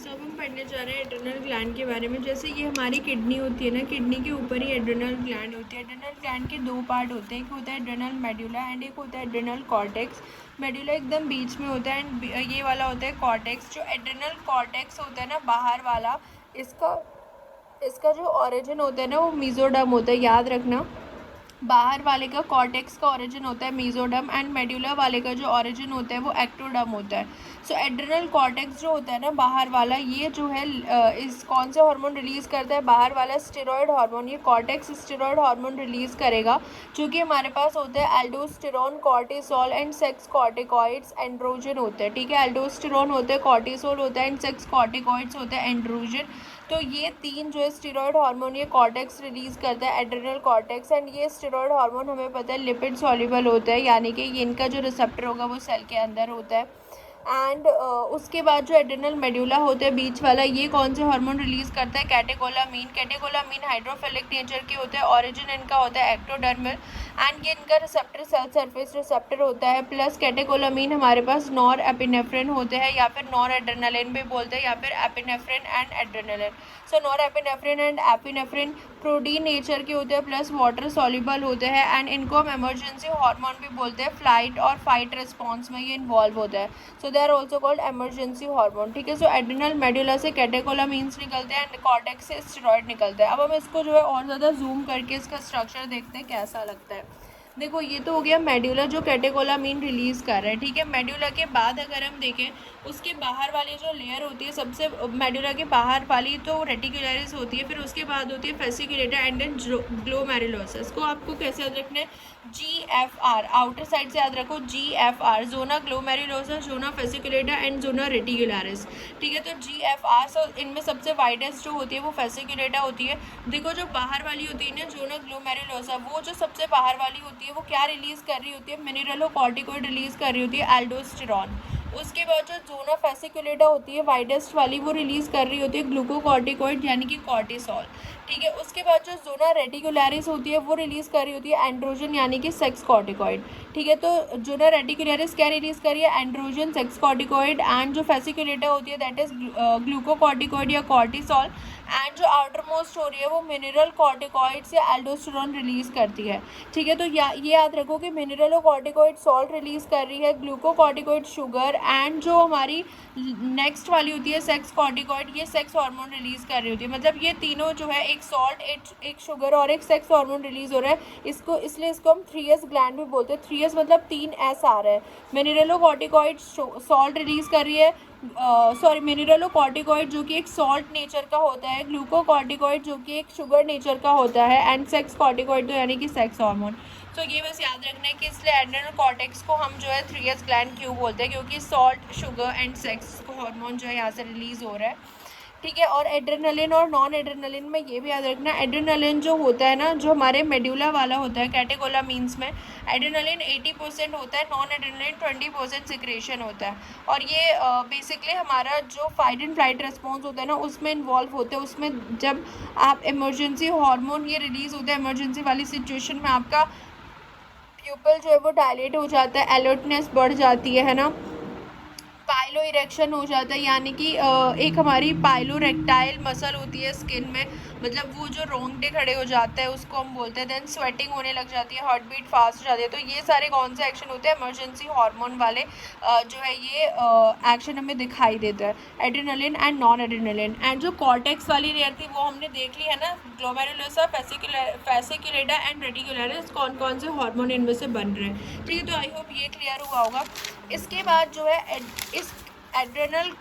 सो अब हम पढ़ने जा रहे हैं एड्रिनल ग्लैंड के बारे में। जैसे ये हमारी किडनी होती है ना, किडनी के ऊपर ही एड्रिनल ग्लैंड होती है। एड्रिनल ग्लैंड के दो पार्ट होते हैं, एक होता है एड्रिनल मेडुला एंड एक होता है एड्रिनल कॉर्टेक्स। मेडुला एकदम बीच में होता है एंड ये वाला होता है कॉर्टेक्स। जो एड्रिनल कॉर्टेक्स होता है ना बाहर वाला, इसका इसका जो ओरिजिन होता है ना वो मीजोडर्म होता है, याद रखना। बाहर वाले का कॉर्टेक्स का ओरिजिन होता है मीजोडर्म एंड मेडुला वाले का जो ओरिजिन होता है वो एक्टोडर्म होता है। सो एड्रिनल कॉर्टेक्स जो होता है ना बाहर वाला, ये जो है इस कौन से हार्मोन रिलीज़ करता है? बाहर वाला स्टेरॉयड हार्मोन। ये कॉर्टेक्स स्टेरॉयड हार्मोन रिलीज़ करेगा, क्योंकि हमारे पास होते हैं aldosterone, cortisol and sex corticoids, androgen होते हैं। ठीक है, एल्डोस्टेरोन होते हैं, कॉर्टिसोल होता है एंड सेक्स कॉर्टिकॉइड्स होते हैं, एंड्रोजन। तो ये तीन जो है स्टेरॉयड हार्मोन ये कॉर्टेक्स रिलीज़ करता है, एड्रिनल कॉर्टेक्स। एंड ये स्टेरॉयड हार्मोन हमें पता है लिपिड सॉल्युबल होता है, यानी कि ये इनका जो रिसेप्टर होगा वो सेल के अंदर होता है। एंड उसके बाद जो एड्रिनल मेडुला होता है बीच वाला, ये कौन से हार्मोन रिलीज़ करता है? कैटेकोलामीन। कैटेकोलामीन हाइड्रोफिलिक नेचर के होते हैं, ओरिजिन इनका होता है एक्टोडर्मल एंड ये इनका रिसेप्टर सेल सरफेस रिसेप्टर होता है। प्लस कैटेकोलामीन हमारे पास नॉर एपिनेफ्रिन होते हैं, या फिर नॉर एड्रेनालिन भी बोलते हैं, या फिर epinephrine and adrenaline. So nor epinephrine and epinephrine protein nature के होते हैं, प्लस वाटर सॉल्युबल होते हैं एंड इनको हम इमरजेंसी हार्मोन भी बोलते हैं। फ्लाइट और फाइट रिस्पॉन्स में ये इन्वॉल्व होता है, so they are also called emergency hormone. ठीक है, सो एड्रिनल मेडुला से कैटेकोलामीन्स निकलते हैं एंड कॉर्टेक्स से स्टेरॉयड निकलते हैं। अब हम इसको जो है और ज़्यादा जूम करके इसका स्ट्रक्चर देखते हैं कैसा लगता है। देखो, ये तो हो गया मेडुला जो कैटेकोलामीन रिलीज़ कर रहा है। ठीक है, मेडुला के बाद अगर हम देखें उसके बाहर वाली जो लेयर होती है, सबसे मेडुला के बाहर वाली तो रेटिकुलरिस होती है, फिर उसके बाद होती है फेसिकुलेटा एंड देन ग्लोमेरुलोसा। इसको आपको कैसे याद रखना है? GFR, आउटर साइड से याद रखो GFR, zona glomerulosa, zona fasciculata and zona reticularis. ठीक है, तो GFR, सो इनमें सबसे वाइडेस्ट जो होती है वो फेसिकुलेटा होती है। देखो, जो बाहर वाली होती है ना जोना ग्लोमेरुलोसा, वो जो सबसे बाहर वाली होती है वो क्या रिलीज़ कर रही होती है? मिनरलोकॉर्टिकॉइड रिलीज़ कर रही होती है, एल्डोस्टेरॉन। उसके बाद जो जोना फेसिकुलेटा होती है वाइडेस्ट वाली, वो रिलीज़ कर रही होती है ग्लूकोकॉर्टिकॉइड यानी कि कॉर्टिसोल। ठीक है, उसके बाद जो जोना रेटिकुलरिस होती है वो रिलीज़ कर रही होती है एंड्रोजन यानी कि सेक्स कॉर्टिकॉइड। ठीक है, तो जोना रेटिकुलरिस क्या रिलीज़ कर रही है? Androgen, sex corticoid. एंड जो फेसिकुलेटा होती है दैट इज़ ग्लूकोकॉर्टिकॉइड या कॉर्टिसोल। एंड जो आउटर मोस्ट हो रही है वो मिनरल कॉर्टिकॉइड्स या एल्डोस्टेरोन रिलीज़ करती है। ठीक है, तो ये याद रखो कि मिनरलोकॉर्टिकॉइड सॉल्ट रिलीज़ कर रही है, ग्लूकोकॉर्टिकॉइड शुगर, एंड जो हमारी नेक्स्ट वाली होती है सेक्स कॉर्टिकॉइड, ये सेक्स हार्मोन रिलीज़ कर रही होती है। मतलब ये तीनों जो है, एक सॉल्ट, एक शुगर और एक सेक्स हार्मोन रिलीज़ हो रहा है। इसको इसलिए इसको हम 3S ग्लैंड भी बोलते हैं। 3S मतलब 3S आ रहा है। मिनरलोकॉर्टिकॉइड सॉल्ट रिलीज़ कर रही है, मिनरलोकॉर्टिकॉइड जो कि एक सॉल्ट नेचर का होता है, ग्लूकोकॉर्टिकॉइड जो कि एक शुगर नेचर का होता है, एंड सेक्स कॉर्टिकॉइड तो यानी कि सेक्स हार्मोन। तो ये बस याद रखना है कि इसलिए एड्रिनल कॉर्टेक्स को हम जो है 3S ग्लैंड क्यों बोलते हैं, क्योंकि salt, sugar and sex hormone जो है यहाँ से रिलीज़ हो रहा है। ठीक है, और एड्रेनलिन और नॉन एड्रेनलिन में ये भी याद रखना, एड्रेनलिन जो होता है ना, जो हमारे मेडुला वाला होता है कैटेकोलामीन्स में, एड्रेनलिन 80% होता है, नॉन एड्रेनलिन 20% सिक्रेशन होता है। और ये बेसिकली हमारा जो फाइट एंड फ्लाइट रिस्पॉन्स होता है ना उसमें इन्वॉल्व होते हैं। उसमें जब आप इमरजेंसी हार्मोन ये रिलीज़ होता है, इमरजेंसी वाली सिचुएशन में आपका प्यूपल जो है वो डायलेट हो जाता है, अलर्टनेस बढ़ जाती है ना, पाइलो इरेक्शन हो जाता है, यानी कि एक हमारी पाइलो रेक्टाइल मसल होती है स्किन में, मतलब वो जो रोंगटे खड़े हो जाता है उसको हम बोलते हैं। देन स्वेटिंग होने लग जाती है, हार्ट बीट फास्ट हो जाती है। तो ये सारे कौन से एक्शन होते हैं? इमरजेंसी हार्मोन वाले जो है ये एक्शन हमें दिखाई देता है, adrenaline and non adrenaline. And जो कॉर्टेक्स वाली लेयर थी वो हमने देख ली है ना, ग्लोमेरुलोसा, फेसिकुलेटा एंड रेटिकुलरिस, कौन कौन से हार्मोन इनमें से बन रहे हैं। ठीक है, तो आई होप ये क्लियर हुआ होगा। इसके बाद जो है इस एड्रेनल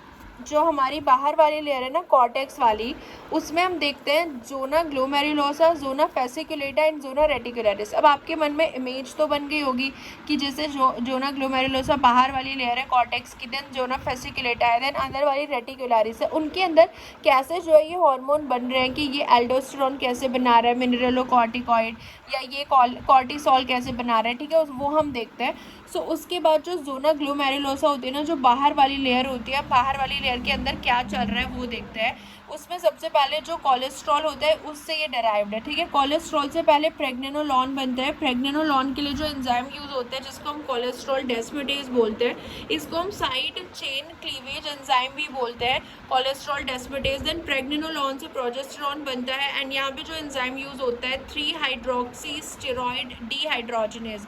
जो हमारी बाहर वाली लेयर है ना कॉर्टेक्स वाली, उसमें हम देखते हैं zona glomerulosa, zona fasciculata and zona reticularis. अब आपके मन में इमेज तो बन गई होगी कि जैसे जोना ग्लोमेरुलोसा बाहर वाली लेयर है कॉर्टेक्स की, देन जोना फेसिकुलेटा है, देन अंदर वाली रेटिकुलरिस है। उनके अंदर कैसे जो है ये हार्मोन बन रहे हैं, कि ये एल्डोस्टेरोन कैसे बना रहा है मिनरलोकॉर्टिकॉइड, या ये कॉर्टिसोल कैसे बना रहा है। ठीक है, वो हम देखते हैं। सो उसके बाद जो जोना ग्लोमेरुलोसा होती है ना, जो बाहर वाली लेयर होती है, बाहर वाली लेयर के अंदर क्या चल रहा है वो देखते हैं। उसमें सबसे पहले जो कोलेस्ट्रॉल होता है उससे ये डेराइव्ड है, ठीक है। कोलेस्ट्रॉल से पहले प्रेग्नेनोलॉन बनता है। प्रेग्नेनोलॉन के लिए जो एंजाइम यूज होता है जिसको हम कोलेस्ट्रॉल डेस्मिटेज बोलते हैं, इसको हम साइड चेन क्लीवेज एंजाइम भी बोलते हैं, कोलेस्ट्रॉल डेस्मिटेज। देन प्रेग्नेनोलॉन से प्रोजेस्टेरॉन बनता है एंड यहाँ पे जो एंजाइम यूज होता है 3 हाइड्रोक्सी स्टेरॉइड डिहाइड्रोजिनेज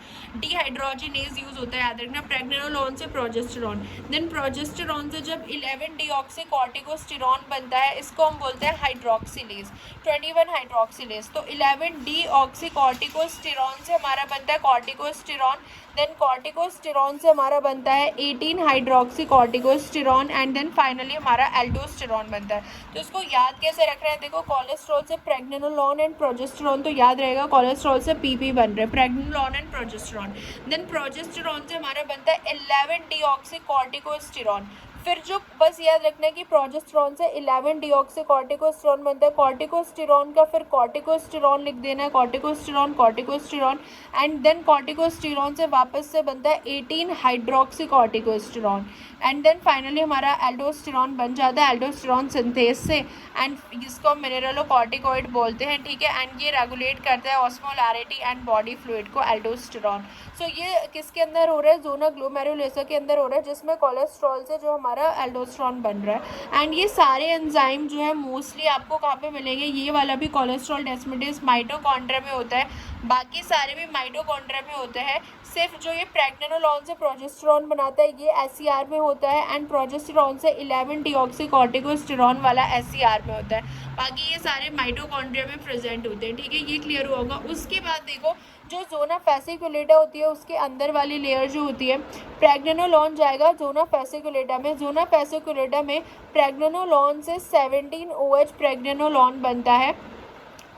यूज होता है, याद रखना, प्रेग्नेनोलॉन से प्रोजेस्टेरॉन। देन प्रोजेस्टेरॉन से जब 11 डीऑक्सी कॉर्टिकोस्टेरॉन बनता है, इसको हम बोलते हैं हाइड्रोक्सिलेज, 21 हाइड्रोक्सिलेज। तो 11 डीऑक्सी कॉर्टिकोस्टेरॉन से हमारा बनता है कॉर्टिकोस्टेरॉन। देन कॉर्टिकोस्टेरॉन से हमारा बनता है 18 hydroxy corticosterone and then finally हमारा एल्डोस्टेरॉन बनता है। तो इसको याद कैसे रख रहे हैं, देखो कोलेस्ट्रॉल से प्रेग्नेनोलॉन एंड प्रोजेस्टेरॉन, तो याद रहेगा कोलेस्ट्रॉल से पीपी बन रहे हैं, प्रेग्नेनोलॉन एंड प्रोजेस्टेरॉन। देन प्रोजेस्टेरॉन से हमारा बनता है 11 डीऑक्सी कॉर्टिकोस्टेरॉन। फिर जो बस याद रखना है कि प्रोजेस्टेरॉन से 11 डीऑक्सी कॉर्टिकोस्टेरॉन बनता है, कॉर्टिकोस्टेरॉन का फिर कॉर्टिकोस्टेरॉन लिख देना है, कॉर्टिकोस्टेरॉन एंड देन कॉर्टिकोस्टेरॉन से वापस से बनता है 18 hydroxy corticosterone and then finally हमारा एल्डोस्टेरॉन बन जाता है एल्डोस्टेरॉन सिंथेस से एंड इसको हम मिनरलोकॉर्टिकॉइड बोलते हैं, ठीक है। एंड ये रेगुलेट करता है ऑस्मोलैरिटी एंड बॉडी फ्लूइड को, एल्डोस्टेरॉन। सो ये किसके अंदर हो रहा है, ज़ोना ग्लोमेरुलोसा के अंदर हो रहा है, जिसमें कोलेस्ट्रॉल से जो हमारा एल्डोस्टेरॉन बन रहा है। एंड ये सारे एंजाइम जो है मोस्टली आपको कहाँ पे मिलेंगे, ये वाला भी कोलेस्ट्रॉल डेस्मिटेज माइटोकॉन्ड्रिया में होता है, बाकी सारे भी माइटोकॉन्ड्रिया में होते हैं। सिर्फ जो ये प्रेग्नेनोलॉन से प्रोजेस्टेरॉन बनाता है ये एससीआर में होता है एंड प्रोजेस्टेरॉन से 11 डीऑक्सी कॉर्टिकोस्टेरॉन वाला एससीआर में होता है, बाकी ये सारे माइटोकॉन्ड्रिया में प्रेजेंट होते हैं, ठीक है। ये क्लियर होगा। उसके बाद देखो जो जोना फैसिकुलेटा होती है उसके अंदर वाली लेयर जो होती है, प्रेग्नेनोलॉन जाएगा जोना फैसिकुलेटा में, जोना फैसिकुलेटा में प्रेग्नेनोलॉन से 17 OH प्रेग्नेनोलॉन बनता है,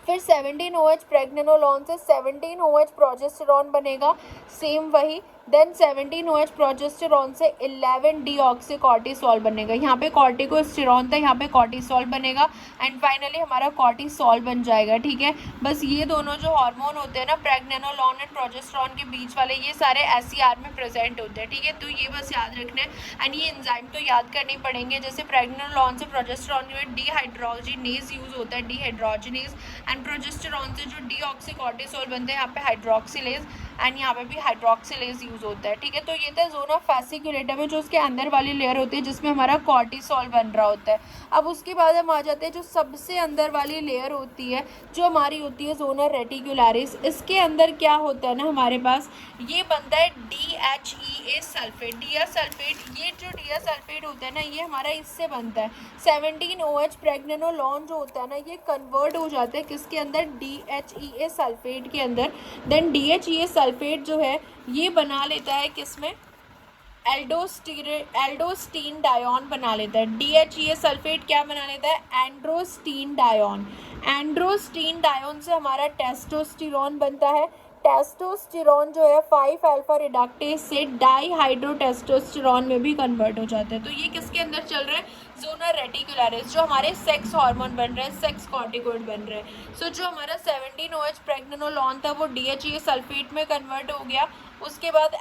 फिर 17 OH प्रेग्नेनोलॉन से 17 OH प्रोजेस्टेरॉन बनेगा, सेम वही। देन 17 OH प्रोजेस्टेरॉन से 11 डीऑक्सी कॉर्टिसोल बनेगा, यहाँ पे कॉर्टिकोस्टेरॉन था, यहाँ पे कॉर्टिसोल बनेगा एंड फाइनली हमारा कॉर्टिसोल बन जाएगा, ठीक है। बस ये दोनों जो हार्मोन होते हैं ना प्रेग्नेनोलॉन एंड प्रोजेस्टेरॉन के बीच वाले, ये सारे एससीआर में प्रेजेंट होते हैं, ठीक है। तो ये बस याद रखना है एंड ये एंजाइम तो याद करने पड़ेंगे, जैसे प्रेग्नेनोलॉन से प्रोजेस्टेरॉन में डिहाइड्रोजिनेज यूज होता है, डिहाइड्रोजिनेज एंड प्रोजेस्टेरॉन से जो डीऑक्सी कॉर्टिसोल बनते हैं यहाँ पे हाइड्रोक्सिलेज एंड यहाँ पे भी हाइड्रोक्सिलेज यूज होता है, ठीक है। तो ये था जोना फैसिकुलेटा में जो उसके अंदर वाली लेयर होती है जिसमें हमारा कॉर्टिसोल बन रहा होता है। अब उसके बाद हम आ जाते हैं जो सबसे अंदर वाली लेयर होती है जो हमारी होती है जोना रेटिकुलरिस। इसके अंदर क्या होता है ना हमारे पास, ये बनता है DHEA सल्फेट, डिया सल्फेट। ये जो डिया सल्फेट होता है ना ये हमारा इससे बनता है 17 OH प्रेग्नेनोलॉन जो होता है ना ये कन्वर्ट हो जाता है किसके अंदर, DHEA सल्फेट के अंदर। देन DHEA सल्फेट जो है ये बना लेता है किसमें, एल्डोस्टीन डायोन बना लेता है। DHEA सल्फेट क्या बना लेता है, एंड्रोस्टीन डायोन। एंड्रोस्टीन डायोन से हमारा टेस्टोस्टेरॉन बनता है, टेस्टोस्टेरॉन जो है 5 अल्फा रिडक्टेज से डाईहाइड्रोटेस्टोस्टेरॉन में भी कन्वर्ट हो जाता है। तो ये किसके अंदर चल रहा है, जोना रेटिकुलरिस, जो हमारे सेक्स हार्मोन बन रहे हैं, सेक्स कॉर्टिकोइड बन रहे हैं। सो जो हमारा 17 OH प्रेग्नेनोलॉन था वो DHEA सल्फेट में कन्वर्ट हो गया, उसके बाद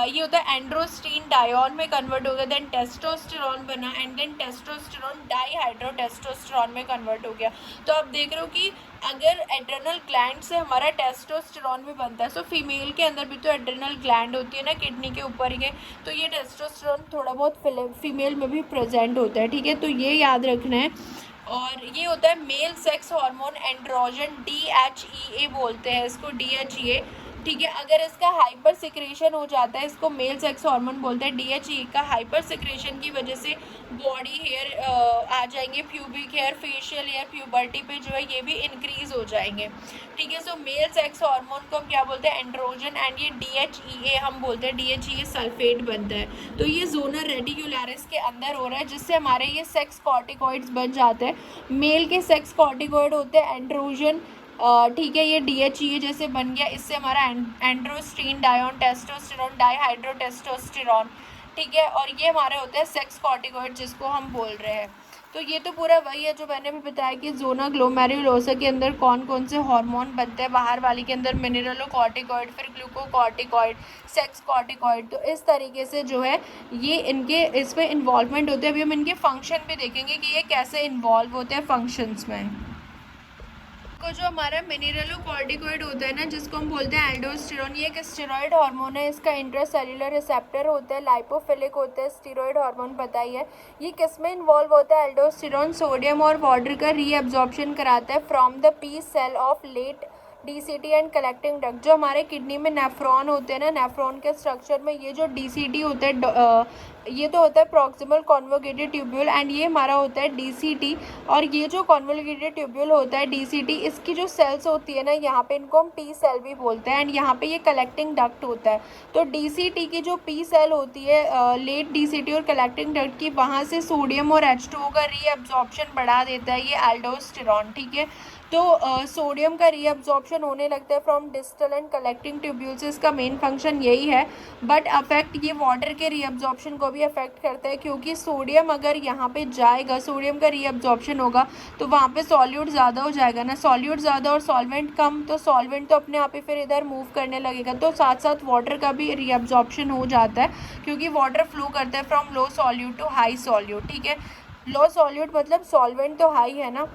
ये होता है एंड्रोस्टीन डायोन में कन्वर्ट हो गया, देन टेस्टोस्टेरॉन बना एंड देन टेस्टोस्टेरॉन डाईहाइड्रोटेस्टोस्टेरॉन में कन्वर्ट हो गया। तो आप देख रहे हो कि अगर एड्रेनल ग्लैंड से हमारा टेस्टोस्टेरॉन भी बनता है, सो फीमेल के अंदर भी तो एड्रेनल ग्लैंड होती है ना किडनी के ऊपर ही, तो ये टेस्टोस्टेरॉन थोड़ा बहुत फीमेल में भी प्रेजेंट होता है, ठीक है। तो ये याद रखना है। और ये होता है male sex hormone androgen, DHEA बोलते हैं इसको, DHEA, ठीक है। अगर इसका हाइपर सिक्रेशन हो जाता है, इसको मेल सेक्स हार्मोन बोलते हैं। DHEA का हाइपर सिक्रेशन की वजह से बॉडी हेयर आ जाएंगे, pubic hair, facial hair, puberty पे जो है ये भी इंक्रीज हो जाएंगे, ठीक है। सो मेल सेक्स हार्मोन को हम क्या बोलते हैं, एंड्रोजन, एंड ये DHEA हम बोलते हैं, DHEA सल्फेट बनता है। तो ये जोना रेटिकुलरिस के अंदर हो रहा है जिससे हमारे ये सेक्स कॉर्टिकॉइड्स बन जाते हैं। मेल के सेक्स कॉर्टिकॉइड होते हैं एंड्रोजन, ठीक है। ये DHEA जैसे बन गया, इससे हमारा एंड्रोस्टीन डायोन, टेस्टोस्टेरॉन, डाईहाइड्रोटेस्टोस्टेरॉन, ठीक है। और ये हमारे होते हैं सेक्स कॉर्टिकॉइड जिसको हम बोल रहे हैं। तो ये तो पूरा वही है जो मैंने भी बताया कि ज़ोना ग्लोमेरुलोसा के अंदर कौन कौन से हार्मोन बनते हैं, बाहर वाली के अंदर मिनरलोकॉर्टिकॉइड, फिर ग्लूकोकॉर्टिकॉइड, सेक्स कॉर्टिकॉइड। तो इस तरीके से जो है ये इनके इसमें इन्वॉल्वमेंट होते हैं। अभी हम इनके फंक्शन भी देखेंगे कि ये कैसे इन्वॉल्व होते हैं फंक्शंस में। को जो हमारा मिनरलोकॉर्टिकॉइड होता है ना, जिसको हम बोलते हैं एल्डोस्टेरोन, ये एक स्टेरॉइड हार्मोन है। इसका इंट्रासेल्युलर रिसेप्टर होता है, लाइपोफिलिक होता है, स्टेरॉइड हार्मोन पता ही है। ये किस में इन्वॉल्व होता है? एल्डोस्टेरोन सोडियम और वाटर का रीअब्जॉर्प्शन कराता है from the P cell of late DCT and collecting duct. जो हमारे किडनी में नेफ्रॉन होते हैं ना, नेफ्रॉन के स्ट्रक्चर में ये जो डीसीटी होता है, ये तो होता है प्रॉक्सिमल कॉन्वोकेटेड ट्यूब्यूल, एंड ये हमारा होता है डीसीटी। और ये जो कॉन्वोकेटेड ट्यूब्यूल होता है डीसीटी, इसकी जो सेल्स होती है ना, यहाँ पे इनको हम पी सेल भी बोलते हैं, एंड यहाँ पे ये कलेक्टिंग डक्ट होता है। तो डीसीटी की जो पी सेल होती है, लेट डीसीटी और कलेक्टिंग डक्ट की, वहाँ से सोडियम और H2O का रीअब्जॉर्प्शन बढ़ा देता है ये एल्डोस्टेरॉन, ठीक है। तो सोडियम का रीअब्जॉर्प्शन होने लगता है from distal end collecting tubules. इसका मेन फंक्शन यही है, बट अफेक्ट ये वाटर के रीअब्जॉर्प्शन को भी अफेक्ट करता है, क्योंकि सोडियम अगर यहाँ पे जाएगा, सोडियम का रीअब्जॉर्प्शन होगा तो वहाँ पे सॉल्यूट ज़्यादा हो जाएगा ना, सॉल्यूट ज़्यादा और सॉल्वेंट कम, तो सॉल्वेंट तो अपने आप ही फिर इधर मूव करने लगेगा। तो साथ साथ वाटर का भी रीअब्जॉर्प्शन हो जाता है, क्योंकि वाटर फ्लो करता है from low solute to high solute, ठीक है। लो सॉल्यूट मतलब सॉल्वेंट तो हाई है ना,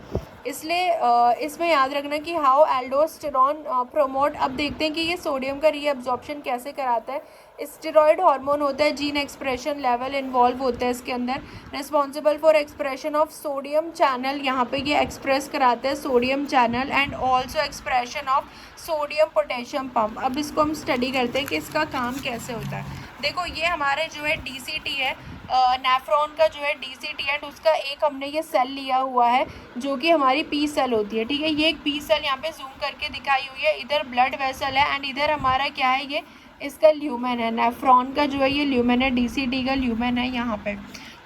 इसलिए इसमें याद रखना कि हाउ एल्डोस्टेरॉन प्रोमोट। अब देखते हैं कि ये सोडियम का रीअब्जॉर्प्शन कैसे कराता है। स्टेरॉइड हार्मोन होता है, जीन एक्सप्रेशन लेवल इन्वॉल्व होता है इसके अंदर, responsible for expression of sodium channel. यहाँ पे ये एक्सप्रेस कराता है sodium channel, and also expression of sodium potassium pump. अब इसको हम स्टडी करते हैं कि इसका काम कैसे होता है। देखो ये हमारे जो है डीसीटी है, नेफ्रॉन का जो है डीसीटी, एंड उसका एक हमने ये सेल लिया हुआ है जो कि हमारी पी सेल होती है, ठीक है। ये एक पी सेल यहाँ पे जूम करके दिखाई हुई है, इधर ब्लड वेसल है, एंड इधर हमारा क्या है, ये इसका ल्यूमेन है। नेफ्रॉन का जो है ये ल्यूमेन है, डीसीटी का ल्यूमेन है यहाँ पे।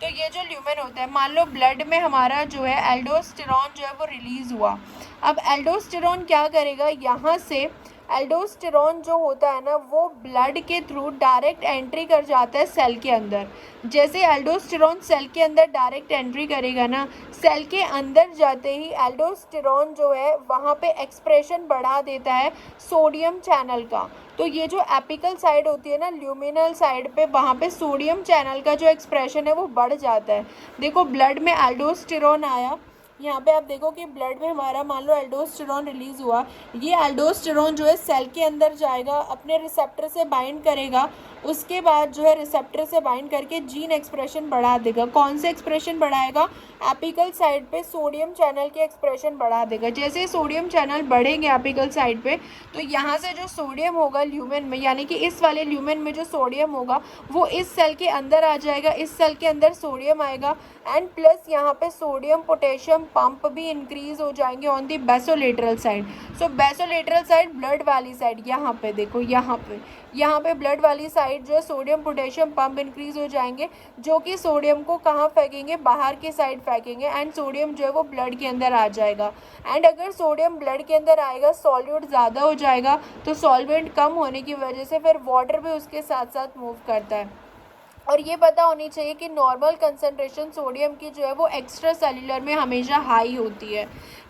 तो ये जो ल्यूमेन होता है, मान लो ब्लड में हमारा जो है एल्डोस्टेरॉन जो है वो रिलीज़ हुआ। अब एल्डोस्टेरॉन क्या करेगा, यहाँ से एल्डोस्टेरॉन जो होता है ना, वो ब्लड के थ्रू डायरेक्ट एंट्री कर जाता है सेल के अंदर। जैसे एल्डोस्टेरॉन सेल के अंदर डायरेक्ट एंट्री करेगा ना, सेल के अंदर जाते ही एल्डोस्टेरॉन जो है वहाँ पे एक्सप्रेशन बढ़ा देता है सोडियम चैनल का। तो ये जो एपिकल साइड होती है ना, ल्यूमिनल साइड पे, वहाँ पे सोडियम चैनल का जो एक्सप्रेशन है वो बढ़ जाता है। देखो ब्लड में एल्डोस्टेरॉन आया, यहाँ पे आप देखो कि ब्लड में हमारा मान लो एल्डोस्टेरॉन रिलीज़ हुआ, ये एल्डोस्टेरॉन जो है सेल के अंदर जाएगा, अपने रिसेप्टर से बाइंड करेगा, उसके बाद जो है रिसेप्टर से बाइंड करके जीन एक्सप्रेशन बढ़ा देगा। कौन से एक्सप्रेशन बढ़ाएगा? एपिकल साइड पे सोडियम चैनल के एक्सप्रेशन बढ़ा देगा। जैसे सोडियम चैनल बढ़ेंगे एपिकल साइड पे, तो यहाँ से जो सोडियम होगा ल्यूमेन में, यानी कि इस वाले ल्यूमेन में जो सोडियम होगा वो इस सेल के अंदर आ जाएगा, इस सेल के अंदर सोडियम आएगा, एंड प्लस यहाँ पे सोडियम पोटेशियम पंप भी इंक्रीज हो जाएंगे on the basolateral side. So basolateral side blood वाली साइड, यहाँ पे देखो, यहाँ पे ब्लड वाली साइड जो है सोडियम पोटेशियम पंप इंक्रीज हो जाएंगे, जो कि सोडियम को कहाँ फेंकेंगे, बाहर की साइड फेंकेंगे, एंड सोडियम जो है वो ब्लड के अंदर आ जाएगा। एंड अगर सोडियम ब्लड के अंदर आएगा, सॉल्यूट ज़्यादा हो जाएगा, तो सॉल्वेंट कम होने की वजह से फिर वाटर भी उसके साथ साथ मूव करता है। और ये पता होनी चाहिए कि नॉर्मल कंसनट्रेशन सोडियम की जो है वो एक्स्ट्रा सेल्यूलर में हमेशा हाई होती है,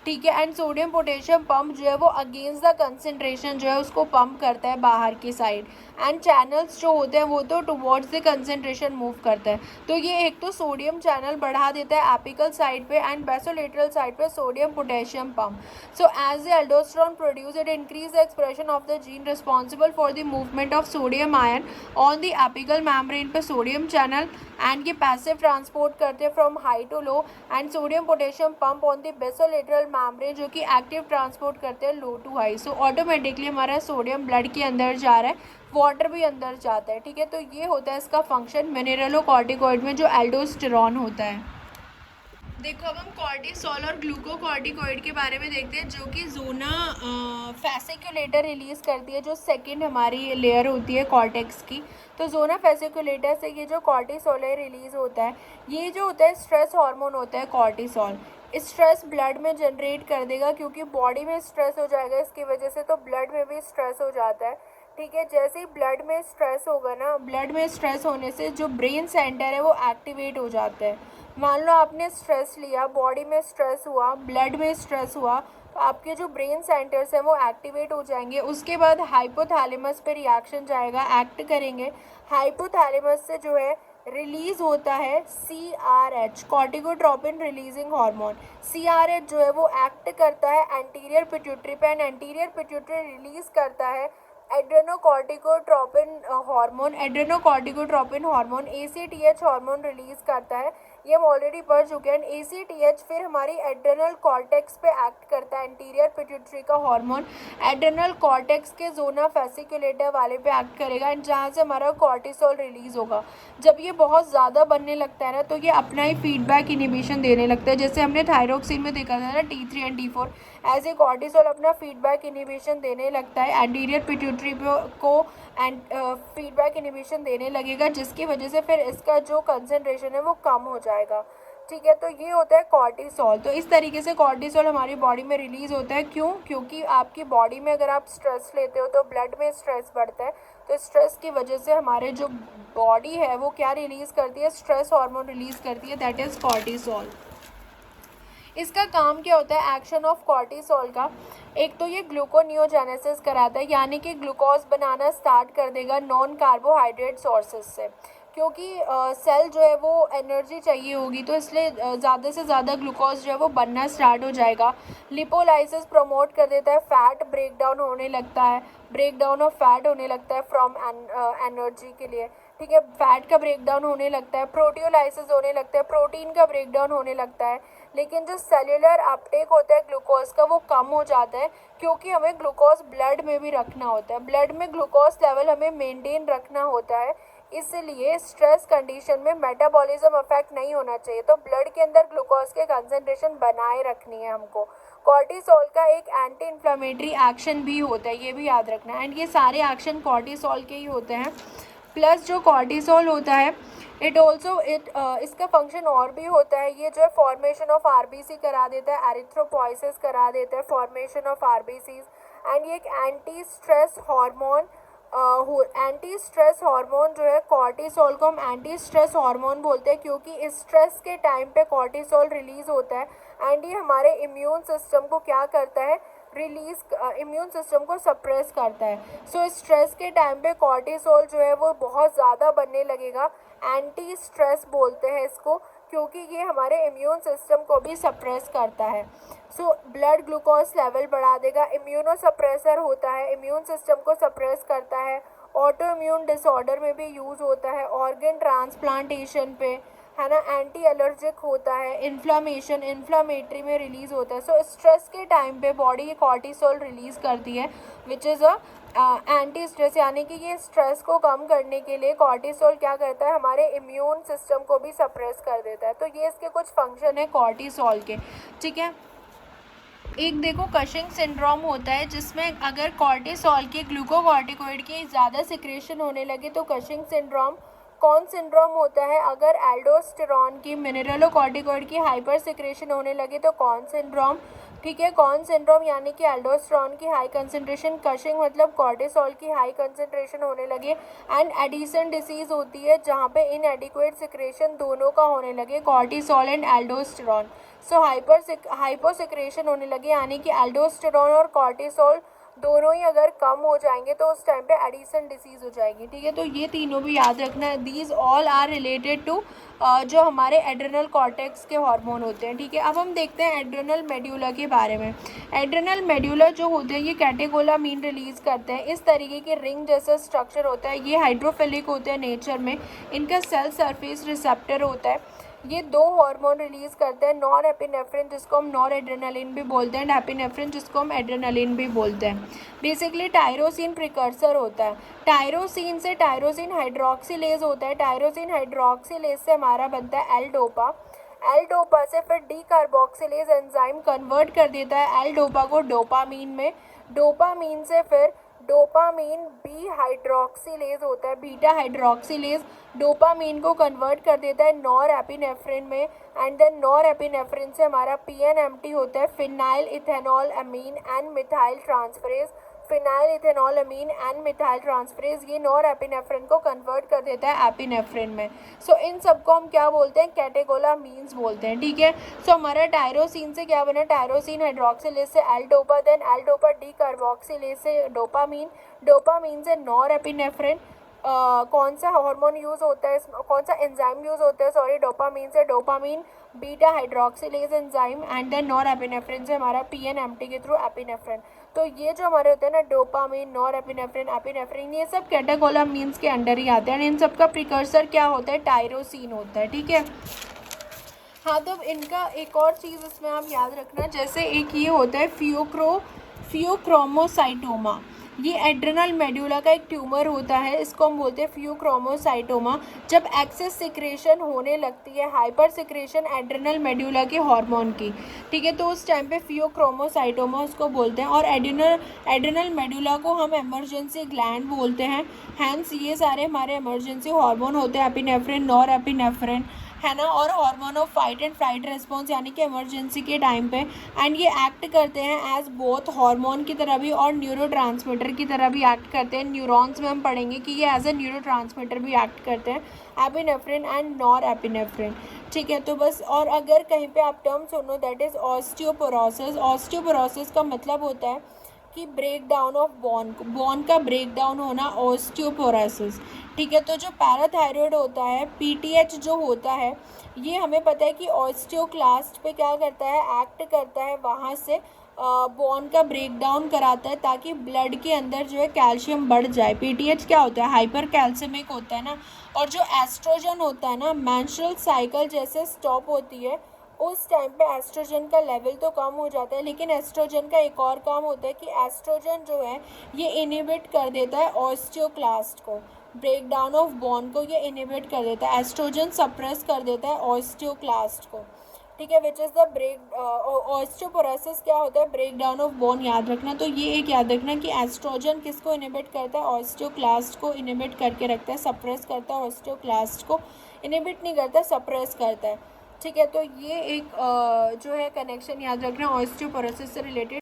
ठीक है। एंड सोडियम पोटेशियम पंप जो है वो अगेंस्ट द कंसनट्रेशन जो है उसको पंप करता है बाहर की साइड, एंड चैनल्स जो होते हैं वो तो टुवर्ड्स द कंसनट्रेशन मूव करता है। तो ये एक तो सोडियम चैनल बढ़ा देता है एपिकल साइड पे, एंड बेसोलेटरल साइड पे sodium potassium pump. So as the aldosterone produce it increase the expression of the gene responsible for the movement of sodium ion on the apical membrane पे sodium channel, and ये passive transport करते हैं from high to low, and sodium potassium pump on the basolateral membrane जो कि active transport करते हैं low to high. So automatically हमारा sodium blood के अंदर जा रहा है, वाटर भी अंदर जाता है, ठीक है। तो ये होता है इसका फंक्शन मिनरलोकॉर्टिकॉइड में जो एल्डोस्टेरॉन होता है। देखो अब हम कॉर्टिसोल और ग्लूकोकॉर्टिकॉइड के बारे में देखते हैं, जो कि जोना फैसिकुलेटर रिलीज़ करती है, जो सेकंड हमारी लेयर होती है कॉर्टेक्स की। तो जोना फैसिकुलेटर से ये जो कॉर्टिसोल रिलीज़ होता है, ये जो होता है स्ट्रेस हार्मोन होता है कॉर्टिसोल। स्ट्रेस ब्लड में जनरेट कर देगा, क्योंकि बॉडी में स्ट्रेस हो जाएगा इसकी वजह से, तो ब्लड में भी स्ट्रेस हो जाता है, ठीक है। जैसे ही ब्लड में स्ट्रेस होगा ना, ब्लड में स्ट्रेस होने से जो ब्रेन सेंटर है वो एक्टिवेट हो जाता है। मान लो आपने स्ट्रेस लिया, बॉडी में स्ट्रेस हुआ, ब्लड में स्ट्रेस हुआ, तो आपके जो ब्रेन सेंटर्स हैं वो एक्टिवेट हो जाएंगे। उसके बाद हाइपोथैलेमस पे रिएक्शन जाएगा, एक्ट करेंगे। हाइपोथैलेमस से जो है रिलीज होता है CRH, corticotropin releasing hormone. CRH जो है वो एक्ट करता है एंटीरियर पिट्यूटरी पे, एंड एंटीरियर पिट्यूटरी रिलीज करता है adrenocorticotropin hormone. Adrenocorticotropin hormone ACTH hormone release करता है, ये हम ऑलरेडी पढ़ चुके हैं। ACTH फिर हमारी एड्रेनल कॉर्टेक्स पे एक्ट करता है, एंटीरियर पिट्यूटरी का हार्मोन एड्रेनल कॉर्टेक्स के जोना फेसिकुलेटर वाले पे एक्ट करेगा, एंड जहाँ से हमारा कॉर्टिसोल रिलीज होगा। जब ये बहुत ज़्यादा बनने लगता है ना, तो ये अपना ही फीडबैक इनिबिशन देने लगता है, जैसे हमने थायरोक्सिन में देखा था ना, T3 एंड T4। ऐसे कॉर्टिसोल अपना फीडबैक इनिबिशन देने लगता है एंटीरियर पिट्यूटरी को, एंड फीडबैक इनिबिशन देने लगेगा, जिसकी वजह से फिर इसका जो कंसंट्रेशन है वो कम हो जाएगा। ठीक है, तो ये होता है कॉर्टिसोल। तो इस तरीके से कॉर्टिसोल हमारी बॉडी में रिलीज़ होता है। क्यों? क्योंकि आपकी बॉडी में अगर आप स्ट्रेस लेते हो तो ब्लड में स्ट्रेस बढ़ता है, तो स्ट्रेस की वजह से हमारे जो बॉडी है वो क्या रिलीज़ करती है? स्ट्रेस हार्मोन रिलीज़ करती है, दैट इज़ कॉर्टिसोल। इसका काम क्या होता है एक्शन ऑफ कॉर्टिसोल का? एक तो ये ग्लूकोनियोजेनेसिस कराता है, यानी कि ग्लूकोज बनाना स्टार्ट कर देगा नॉन कार्बोहाइड्रेट सोर्सेज से, क्योंकि सेल जो है वो एनर्जी चाहिए होगी, तो इसलिए ज़्यादा से ज़्यादा ग्लूकोज जो है वो बनना स्टार्ट हो जाएगा। लिपोलाइसिस प्रमोट कर देता है, फैट ब्रेक डाउन होने लगता है, ब्रेक डाउन ऑफ फैट होने लगता है फ्रॉम एनर्जी के लिए। ठीक है, फैट का ब्रेक डाउन होने लगता है, प्रोटियोलाइसिस होने लगता है, प्रोटीन का ब्रेक डाउन होने लगता है। लेकिन जो सेल्यूलर अपटेक होता है ग्लूकोज का वो कम हो जाता है, क्योंकि हमें ग्लूकोज ब्लड में भी रखना होता है, ब्लड में ग्लूकोज लेवल हमें मेंटेन रखना होता है। इसलिए स्ट्रेस कंडीशन में मेटाबॉलिज्म अफेक्ट नहीं होना चाहिए, तो ब्लड के अंदर ग्लूकोज के कंसंट्रेशन बनाए रखनी है हमको। कॉर्टिसोल का एक एंटी इन्फ्लेमेटरी एक्शन भी होता है, ये भी याद रखना है, एंड ये सारे एक्शन कॉर्टिसोल के ही होते हैं। प्लस जो कॉर्टिसोल होता है इसका फंक्शन और भी होता है, ये जो है फॉर्मेशन ऑफ आरबीसी करा देता है, एरिथ्रोपॉइसिस करा देता है, फॉर्मेशन ऑफ आरबीसीज, एंड ये एक एंटी स्ट्रेस हार्मोन जो है कॉर्टिसोल को हम एंटी स्ट्रेस हार्मोन बोलते हैं, क्योंकि स्ट्रेस के टाइम पे कॉर्टिसोल रिलीज होता है, एंड ये हमारे इम्यून सिस्टम को क्या करता है? इम्यून सिस्टम को सप्रेस करता है। सो स्ट्रेस के टाइम पे कॉर्टिसोल जो है वो बहुत ज़्यादा बनने लगेगा, एंटी स्ट्रेस बोलते हैं इसको, क्योंकि ये हमारे इम्यून सिस्टम को भी सप्रेस करता है। सो ब्लड ग्लूकोज लेवल बढ़ा देगा, इम्यूनो सप्रेसर होता है, इम्यून सिस्टम को सप्रेस करता है, ऑटो इम्यून डिसऑर्डर में भी यूज़ होता है, ऑर्गन ट्रांसप्लांटेशन पे, है ना, एंटी एलर्जिक होता है, इन्फ्लामेटरी में रिलीज़ होता है। सो स्ट्रेस के टाइम पे बॉडी कॉर्टिसोल रिलीज़ करती है, विच इज़ एंटी स्ट्रेस, यानी कि ये स्ट्रेस को कम करने के लिए कॉर्टिसोल क्या करता है? हमारे इम्यून सिस्टम को भी सप्रेस कर देता है। तो ये इसके कुछ फंक्शन है कॉर्टिसोल के। ठीक है, एक देखो कशिंग सिंड्रोम होता है, जिसमें अगर कॉर्टिसोल के ग्लूकोकॉर्टिकोइड की ज़्यादा सिक्रेशन होने लगे तो कशिंग सिंड्रोम। कौन सिंड्रोम होता है? अगर एल्डोस्टेरॉन की मिनरलोकॉर्टिकोइड की हाइपर सिक्रेशन होने लगे तो कौन सिंड्रोम। ठीक है, कौन सिंड्रोम यानी कि एल्डोस्टेरॉन की हाई कंसंट्रेशन, कशिंग मतलब कॉर्टिसोल की हाई कंसंट्रेशन होने लगे, एंड एडिसन डिसीज होती है जहाँ पे इनएडिक्वेट सिक्रेशन दोनों का होने लगे, cortisol and aldosterone. So hyposecretion होने लगे, यानी कि एल्डोस्टेरॉन और कॉर्टिसोल दोनों ही अगर कम हो जाएंगे तो उस टाइम पे एडिसन डिसीज़ हो जाएगी। ठीक है, तो ये तीनों भी याद रखना है, these all are related to जो हमारे एड्रेनल कॉर्टेक्स के हार्मोन होते हैं। ठीक है, अब हम देखते हैं एड्रेनल मेड्यूला के बारे में। एड्रेनल मेड्यूला जो होते हैं ये कैटेकोलामीन रिलीज़ करते हैं, इस तरीके के रिंग जैसा स्ट्रक्चर होता है, ये हाइड्रोफिलिक होते हैं नेचर में, इनका सेल सरफेस रिसेप्टर होता है, ये दो हार्मोन रिलीज करते हैं, नॉर एपिनेफ्रिन जिसको हम नॉर एड्रेनालिन भी बोलते हैं, एंड एपिनेफ्रिन जिसको हम एड्रेनालिन भी बोलते हैं। बेसिकली टायरोसिन प्रिकर्सर होता है, टायरोसिन से टायरोसिन हाइड्रोक्सिलेज होता है, टायरोसिन हाइड्रोक्सिलेज से हमारा बनता है एल डोपा, एल डोपा से फिर डी कार्बोक्सिलेज एंजाइम कन्वर्ट कर देता है एल डोपा को डोपामीन में, डोपामीन से फिर डोपामीन बी हाइड्रोक्सिलेज होता है, बीटा हाइड्रोक्सिलेज डोपामीन को कन्वर्ट कर देता है नॉर एपिनेफ्रिन में, एंड देन नॉर एपिनेफ्रिन से हमारा PNMT होता है, phenylethanolamine and methyltransferase, phenylethanolamine and methyltransferase ये नॉरएपिनेफ्रिन को कन्वर्ट कर देता है एपिनेफ्रिन में। सो इन सबको हम क्या बोलते हैं, कैटेकोलामीन्स बोलते हैं, ठीक है। सो हमारा टायरोसिन से क्या बना, टायरोसिन हाइड्रोक्सिलेज से L dopa, then L dopa decarboxylase से डोपामीन, डोपामीन से नॉरएपिनेफ्रिन। कौन सा हार्मोन यूज़ होता है, कौन सा एंजाइम यूज़ होता है, सॉरी, डोपामीन से dopamine beta hydroxylase enzyme, and then norepinephrine से हमारा पीएनएमटी के थ्रू एपिनेफ्रिन। तो ये जो हमारे होते हैं ना, डोपामीन, नॉरएपिनेफ्रिन, एपिनेफ्रिन, ये सब कैटेकोलामीन्स के अंडर ही आते हैं। इन सब का प्रिकर्सर क्या होता है, टायरोसिन होता है, ठीक है। हाँ, तो इनका एक और चीज़ इसमें आप याद रखना, जैसे एक ये होता है फियोक्रोमोसाइटोमा, ये एड्रेनल मेड्यूला का एक ट्यूमर होता है, इसको हम बोलते हैं फियोक्रोमोसाइटोमा। जब एक्सेस सिक्रेशन होने लगती है, हाइपर सिक्रेशन एड्रेनल मेड्यूला के हार्मोन की, ठीक है, तो उस टाइम पे फियोक्रोमोसाइटोमा उसको बोलते हैं। और एड्रेनल मेड्यूला को हम इमरजेंसी ग्लैंड बोलते हैं। हैंस ये सारे हमारे इमरजेंसी हार्मोन होते हैं, एपिनेफ्रिन, नॉरएपिनेफ्रिन, है ना, और hormone of fight and flight response, यानी कि इमरजेंसी के टाइम पे। एंड ये एक्ट करते हैं एज बोथ हार्मोन की तरह भी और न्यूरोट्रांसमीटर की तरह भी एक्ट करते हैं। न्यूरॉन्स में हम पढ़ेंगे कि ये एज ए न्यूरोट्रांसमीटर भी एक्ट करते हैं, एपिनेफ्रिन एंड नॉरएपिनेफ्रिन, ठीक है। तो बस, और अगर कहीं पे आप टर्म सुनो, दैट इज़ ऑस्टियोपोरोसिस। ऑस्टियोपोरोसिस का मतलब होता है कि ब्रेक डाउन ऑफ बोन का ब्रेक डाउन होना, ऑस्टियोपोरोसिस, ठीक है। तो जो पैराथायरॉयड होता है, पीटीएच जो होता है, ये हमें पता है कि ऑस्टियोक्लास्ट पे क्या करता है, एक्ट करता है, वहाँ से बोन का ब्रेक डाउन कराता है ताकि ब्लड के अंदर जो है कैल्शियम बढ़ जाए। पीटीएच क्या होता है, हाइपर कैल्सिमिक होता है ना। और जो एस्ट्रोजन होता है ना, मेंस्ट्रुअल साइकिल जैसे स्टॉप होती है, उस टाइम पे एस्ट्रोजन का लेवल तो कम हो जाता है, लेकिन एस्ट्रोजन का एक और काम होता है कि एस्ट्रोजन जो है ये इनहिबिट कर देता है ऑस्टियोक्लास्ट को, ब्रेक डाउन ऑफ बोन को ये इनहिबिट कर देता है, एस्ट्रोजन सप्रेस कर देता है ऑस्टियोक्लास्ट को, ठीक है। Which is the break osteoporosis क्या होता है, ब्रेक डाउन ऑफ बोन, याद रखना। तो ये एक याद रखना कि एस्ट्रोजन किसको इनहिबिट करता है, ऑस्टियोक्लास्ट को इनहिबिट करके रखता है, सप्रेस करता है, ऑस्टियोक्लास्ट को इनहिबिट नहीं करता, सप्रेस करता है, ठीक है। तो ये एक जो है कनेक्शन याद रखना ऑस्टियोपोरोसिस से रिलेटेड।